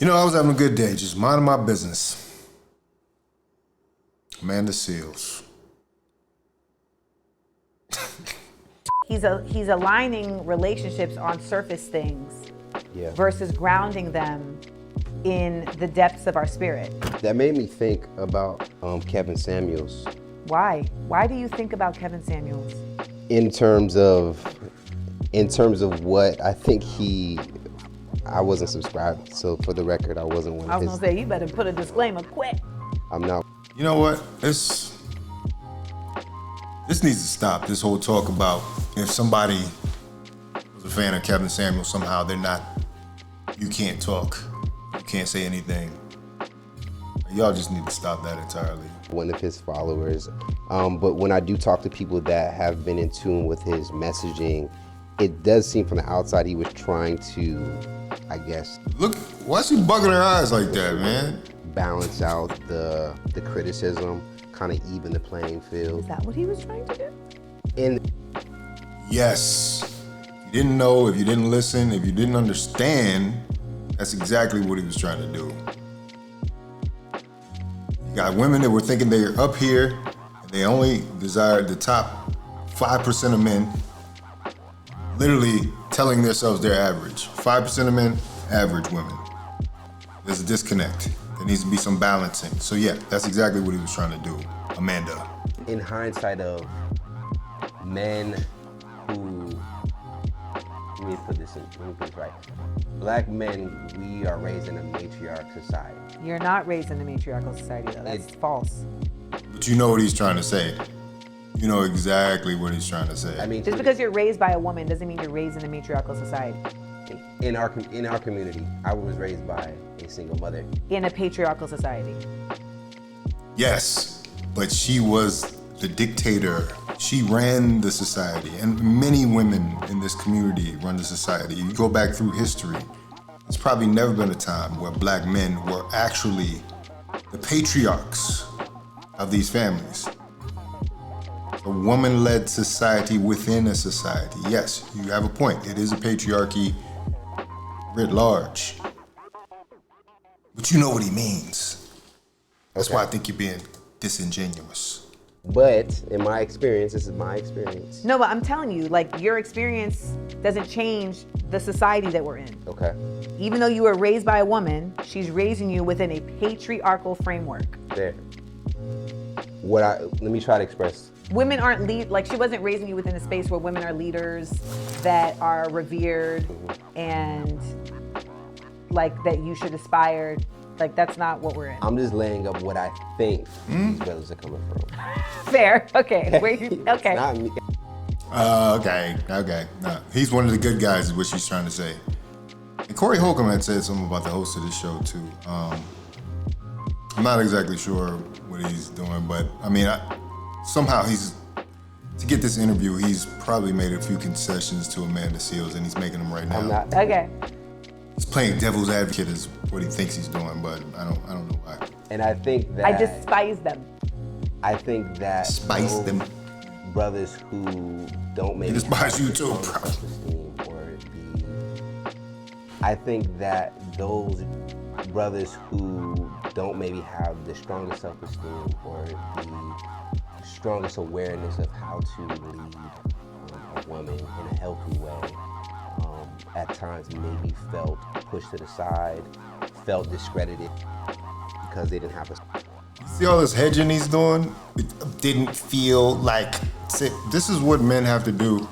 You know, I was having a good day, just minding my business. Amanda Seales. He's aligning relationships on surface things versus grounding them in the depths of our spirit. That made me think about Kevin Samuels. Why? Why do you think about Kevin Samuels? In terms of what I think I wasn't subscribed, so for the record, I wasn't one of his. I was gonna say, you better put a disclaimer quick. I'm not. You know what? This needs to stop, this whole talk about if somebody was a fan of Kevin Samuels, somehow they're not, you can't talk, you can't say anything. Y'all just need to stop that entirely. One of his followers, but when I do talk to people that have been in tune with his messaging, it does seem from the outside he was trying to, I guess. Look, why is she bugging her eyes like that, man? Balance out the criticism, kind of even the playing field. Is that what he was trying to do? Yes. If you didn't know, if you didn't listen, if you didn't understand, that's exactly what he was trying to do. You got women that were thinking they're up here, and they only desired the top 5% of men, literally telling themselves they're average. 5% of men, average women. There's a disconnect. There needs to be some balancing. So yeah, that's exactly what he was trying to do, Amanda. In hindsight of men who, let me put this right. Black men, we are raised in a matriarch society. You're not raised in a matriarchal society though, that's false. But you know what he's trying to say. You know exactly what he's trying to say. I mean, just because you're raised by a woman doesn't mean you're raised in a matriarchal society. In our community, I was raised by a single mother. In a patriarchal society. Yes, but she was the dictator. She ran the society, and many women in this community run the society. You go back through history, there's probably never been a time where black men were actually the patriarchs of these families. A woman-led society within a society. Yes, you have a point. It is a patriarchy writ large. But you know what he means. That's why I think you're being disingenuous. But in my experience, this is my experience. No, but I'm telling you, like, your experience doesn't change the society that we're in. Okay. Even though you were raised by a woman, she's raising you within a patriarchal framework. There. Let me try to express. Women aren't like she wasn't raising you within a space where women are leaders that are revered and like that you should aspire. Like that's not what we're in. I'm just laying up what I think these brothers are coming from. Fair, okay. Okay. It's not me. Okay. No, he's one of the good guys is what she's trying to say. And Corey Holcomb had said something about the host of this show too. I'm not exactly sure what he's doing, but I mean, somehow to get this interview, he's probably made a few concessions to Amanda Seales, and he's making them right now. I'm not. Okay. He's playing devil's advocate is what he thinks he's doing, but I don't know why. And I think that I despise them. I think that Spice them. Brothers who don't maybe He despises you too, have bro. self-esteem I think that those brothers who don't maybe have the strongest self-esteem or the strongest awareness of how to lead a woman in a healthy way, at times maybe felt pushed to the side, felt discredited because they didn't have a... See all this hedging he's doing? It didn't feel like... See, this is what men have to do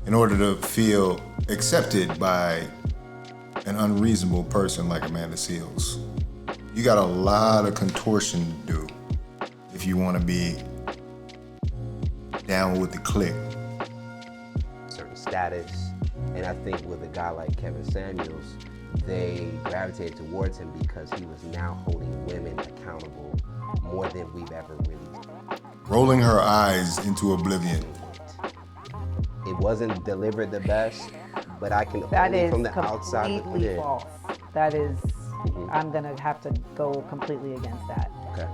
in order to feel accepted by an unreasonable person like Amanda Seales. You got a lot of contortion to do if you want to be down with the clique. Certain status, and I think with a guy like Kevin Samuels, they gravitated towards him because he was now holding women accountable more than we've ever really. Rolling her eyes into oblivion. It wasn't delivered the best, but I can That only is from the outside. completely false. That is, I'm gonna have to go completely against that. Okay.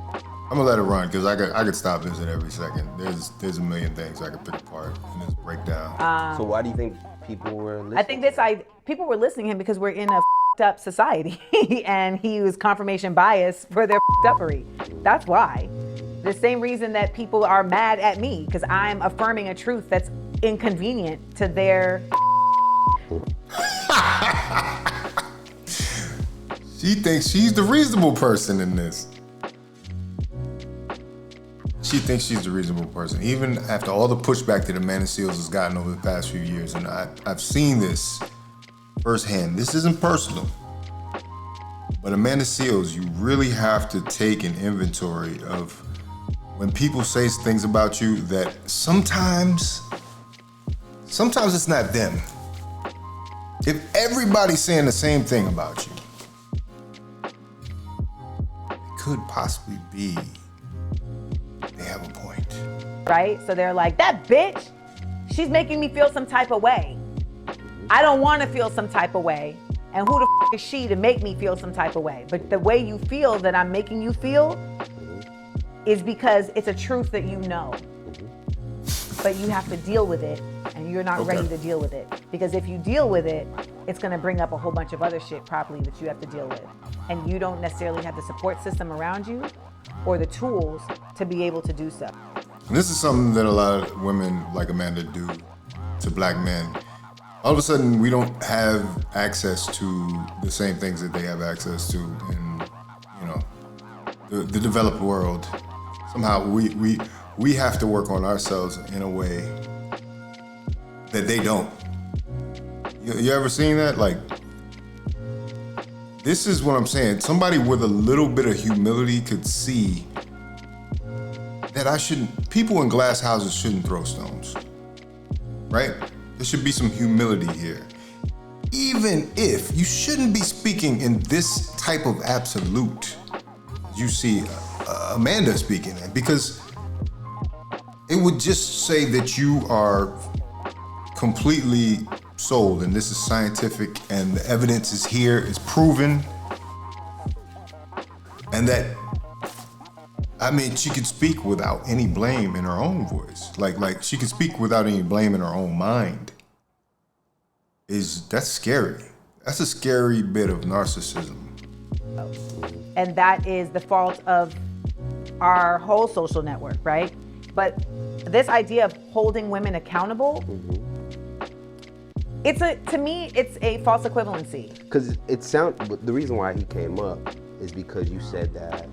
I'm gonna let it run because I could stop this at every second. There's a million things I could pick apart in this breakdown. So why do you think people were listening? I think people were listening to him because we're in a up society and he was confirmation bias for their uppery. That's why. The same reason that people are mad at me, because I'm affirming a truth that's inconvenient to their. She thinks she's the reasonable person in this. She thinks she's the reasonable person, even after all the pushback that Amanda Seales has gotten over the past few years. And I've seen this firsthand. This isn't personal. But Amanda Seales, you really have to take an inventory of when people say things about you that sometimes it's not them. If everybody's saying the same thing about you, it could possibly be they have a point. Right? So they're like, that bitch, she's making me feel some type of way. I don't want to feel some type of way. And who the is she to make me feel some type of way? But the way you feel that I'm making you feel is because it's a truth that you know. But you have to deal with it, and you're not ready to deal with it. Because if you deal with it, it's going to bring up a whole bunch of other shit probably that you have to deal with. And you don't necessarily have the support system around you or the tools to be able to do so. And this is something that a lot of women like Amanda do to black men. All of a sudden, we don't have access to the same things that they have access to in, the developed world. Somehow we have to work on ourselves in a way that they don't. You ever seen that? Like, this is what I'm saying. Somebody with a little bit of humility could see that people in glass houses shouldn't throw stones, right? There should be some humility here. Even if you shouldn't be speaking in this type of absolute, you see Amanda speaking in, because it would just say that you are completely sold and this is scientific and the evidence is here, it's proven. And that, she could speak without any blame in her own voice. Like she could speak without any blame in her own mind. That's scary. That's a scary bit of narcissism. And that is the fault of our whole social network, right? But this idea of holding women accountable, to me, it's a false equivalency. Because the reason why he came up is because you said that,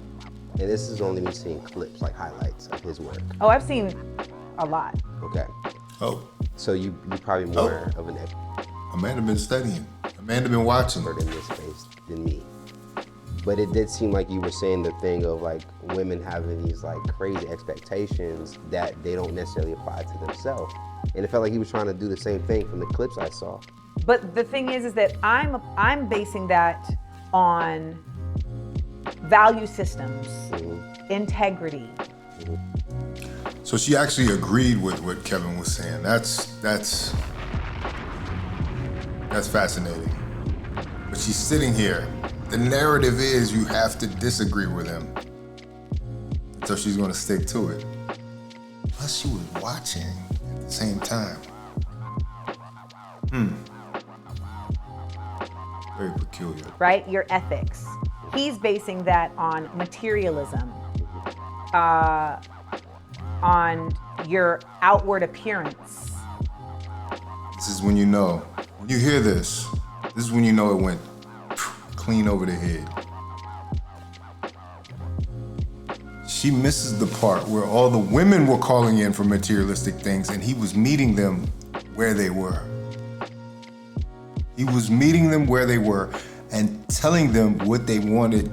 and this is only me seeing clips, like highlights of his work. Oh, I've seen a lot. Okay. Oh. So you probably more of an Amanda been studying. Amanda been watching. expert in this space than me. But it did seem like you were saying the thing of like women having these like crazy expectations that they don't necessarily apply to themselves. And it felt like he was trying to do the same thing from the clips I saw. But the thing is that I'm basing that on value systems, integrity. So she actually agreed with what Kevin was saying. That's fascinating. But she's sitting here. The narrative is you have to disagree with him. So she's gonna stick to it. Plus she was watching at the same time. Very peculiar. Right? Your ethics. He's basing that on materialism, on your outward appearance. This is when you know. When you hear this is when you know it went clean over the head. She misses the part where all the women were calling in for materialistic things and he was meeting them where they were. He was meeting them where they were and telling them what they wanted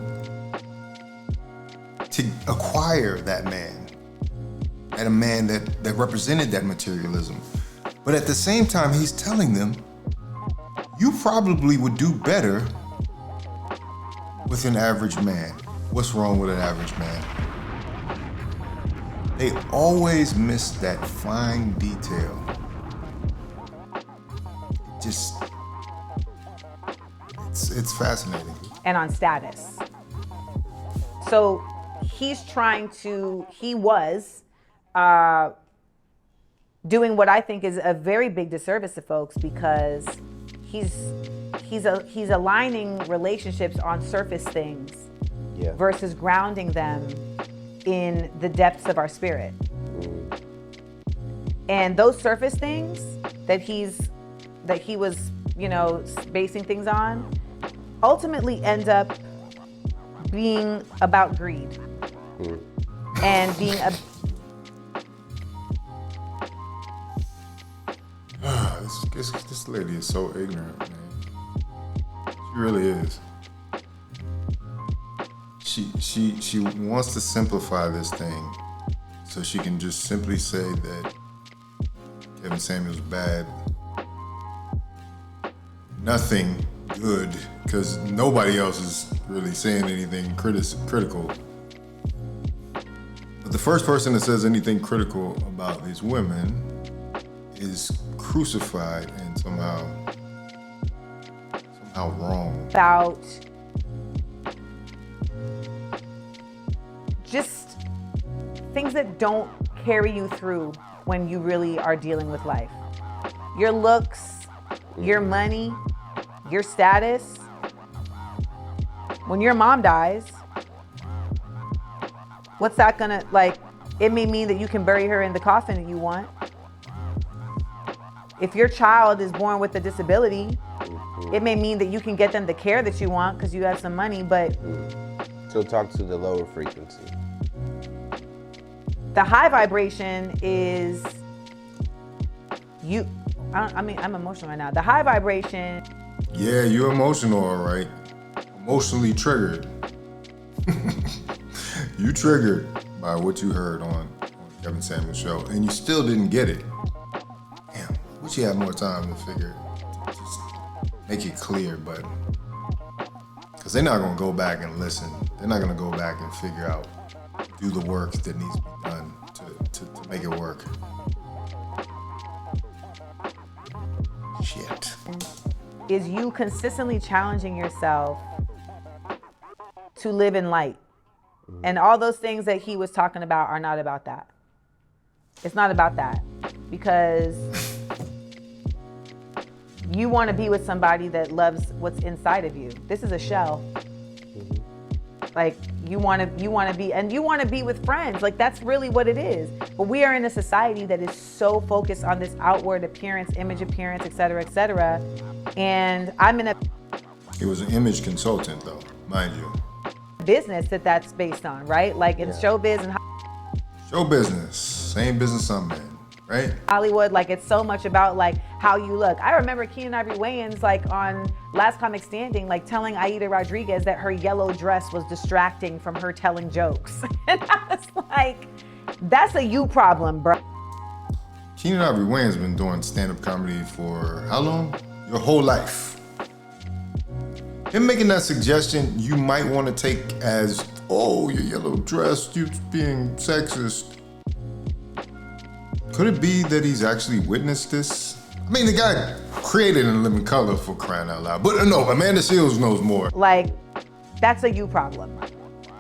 to acquire that man, and a man that represented that materialism. But at the same time, he's telling them, you probably would do better with an average man. What's wrong with an average man? They always miss that fine detail. It's fascinating. And on status. So he was doing what I think is a very big disservice to folks, because he he's aligning relationships on surface things versus grounding them in the depths of our spirit. And those surface things that he was, you know, basing things on ultimately end up being about greed and being a this lady is so ignorant, man. She really is. She wants to simplify this thing so she can just simply say that Kevin Samuels bad. Nothing good, because nobody else is really saying anything critical. But the first person that says anything critical about these women is crucified and somehow wrong. About just things that don't carry you through when you really are dealing with life. Your looks, your money, your status. When your mom dies, what's that gonna, like, it may mean that you can bury her in the coffin that you want. If your child is born with a disability, it may mean that you can get them the care that you want because you have some money, but... So talk to the lower frequency. The high vibration is you. I'm emotional right now. The high vibration. Yeah, you're emotional, all right. Emotionally triggered. You triggered by what you heard on Kevin Samuels' show, and you still didn't get it. Damn, wish you had more time to figure, just make it clear, but because they're not gonna go back and listen. They're not gonna go back and figure out, do the work that needs to be done to make it work. Shit. Is you consistently challenging yourself to live in light. And all those things that he was talking about are not about that. It's not about that. Because you want to be with somebody that loves what's inside of you. This is a shell. Like you want to be, and you want to be with friends. Like that's really what it is. But we are in a society that is so focused on this outward appearance, image appearance, et cetera, et cetera. And I'm in a... He was an image consultant though, mind you. Business that's based on, right? Like in showbiz and... Show business, same business I'm in, right? Hollywood, like it's so much about like how you look. I remember Keenan Ivory Wayans like on Last Comic Standing, like telling Aida Rodriguez that her yellow dress was distracting from her telling jokes. And I was like, that's a you problem, bro. Keenan Ivory Wayans been doing stand-up comedy for how long? Your whole life. Him making that suggestion, you might want to take as, oh, your yellow dress, you being sexist. Could it be that he's actually witnessed this? I mean, the guy created In Living Color, for crying out loud. But no, Amanda Seales knows more. Like, that's a you problem.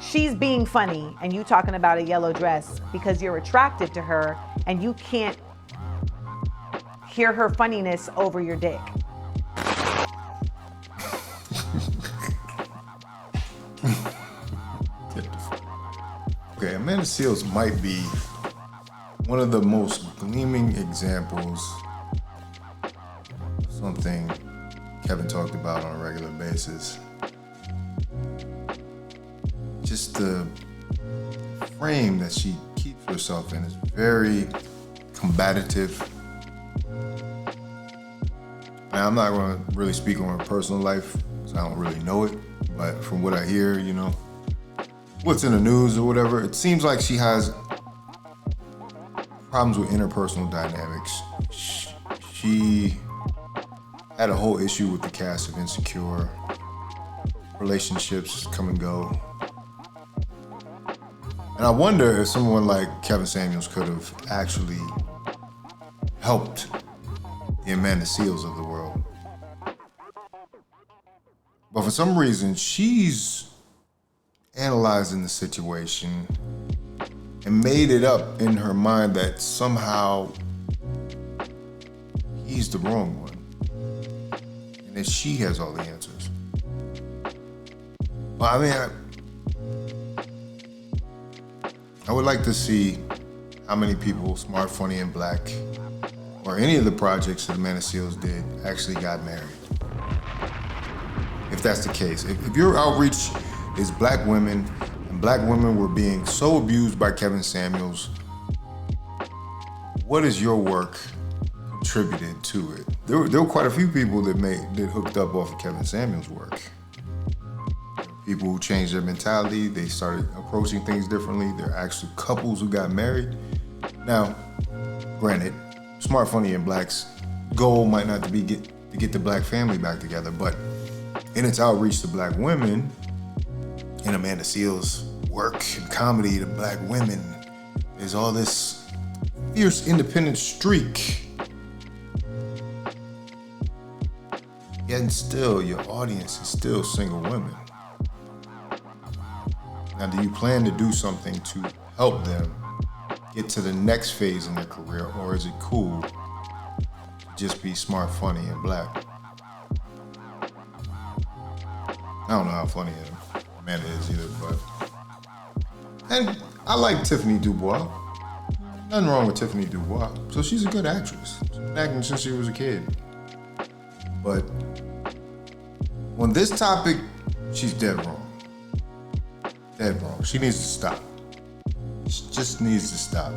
She's being funny and you talking about a yellow dress because you're attracted to her and you can't hear her funniness over your dick. Okay, Amanda Seales might be one of the most gleaming examples of something Kevin talked about on a regular basis. Just the frame that she keeps herself in is very combative. Now, I'm not going to really speak on her personal life because I don't really know it, but from what I hear, you know, what's in the news or whatever, it seems like she has problems with interpersonal dynamics. She had a whole issue with the cast of Insecure. Relationships come and go. And I wonder if someone like Kevin Samuels could have actually helped the Amanda Seales of the world. But for some reason, she's analyzing the situation and made it up in her mind that somehow he's the wrong one. and that she has all the answers. Well, I mean, I would like to see how many people, Smart, Funny, and Black, or any of the projects that Amanda Seales did, actually got married. If that's the case. If your outreach is black women, and black women were being so abused by Kevin Samuels, what is your work contributed to it? There were quite a few people that hooked up off of Kevin Samuels' work. People who changed their mentality, they started approaching things differently. There are actually couples who got married. Now, granted, Smart, Funny, and Black's goal might not be to get the black family back together, but in its outreach to black women, in Amanda Seales' work and comedy to black women, there's all this fierce independent streak. Yet still, your audience is still single women. Now, do you plan to do something to help them get to the next phase in their career, or is it cool to just be smart, funny, and black? I don't know how funny Amanda is either, but... And I like Tiffany Dubois. Nothing wrong with Tiffany Dubois. So she's a good actress. She's been acting since she was a kid. But on this topic, she's dead wrong. Dead wrong. She needs to stop. She just needs to stop.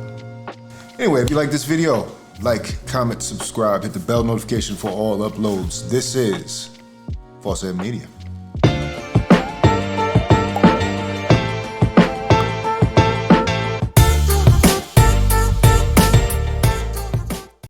Anyway, if you like this video, like, comment, subscribe, hit the bell notification for all uploads. This is Faucette Media.